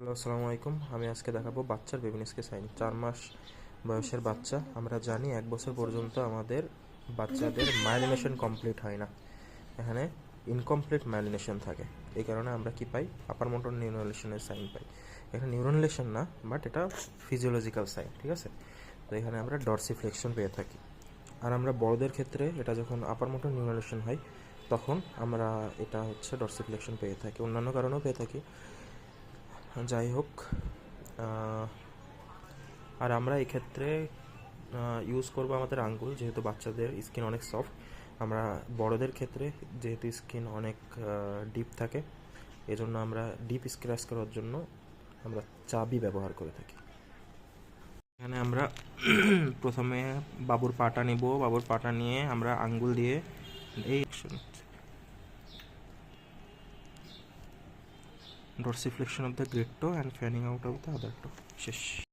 Hello, আসসালামু আলাইকুম। আমি আজকে দেখাবো বাচ্চার বেবিনেসকে সাইন। 4 মাস বয়সের বাচ্চা, আমরা জানি 1 বছর পর্যন্ত আমাদের বাচ্চাদের মাইলিনেশন কমপ্লিট হয় না। এখানে ইনকমপ্লিট মাইলিনেশন থাকে। এই কারণে আমরা কি পাই? আপার মোটর নিউরোনেশনের সাইন পাই। এখানে নিউরোনেশন না, বাট এটা ফিজিওলজিক্যাল সাইন, ঠিক আছে? তো এখানে আমরা ডরসিফ্লেকশন পেয়ে থাকি। আর আমরা বড়দের ক্ষেত্রে এটা যখন আপার মোটর নিউরোনেশন হয়, তখন আমরা এটা হচ্ছে ডরসিফ্লেকশন পেয়ে থাকি। অন্যান্য কারণেও পেয়ে থাকি। যাই হোক, আর আমরা এক্ষেত্রে ইউজ করব আমাদের আঙ্গুল, যেহেতু বাচ্চাদের স্কিন অনেক সফট। আমরা বড়দের ক্ষেত্রে যেহেতু স্কিন অনেক ডিপ থাকে, এজন্য আমরা ডিপ স্ক্র্যাচ করার জন্য আমরা চাবি ব্যবহার করে থাকি। এখানে আমরা প্রথমে বাবুর পাটা নিব। বাবুর পাটা নিয়ে আমরা আঙ্গুল দিয়ে এই dorsiflexion of the great toe and fanning out of the other toe. শেষ।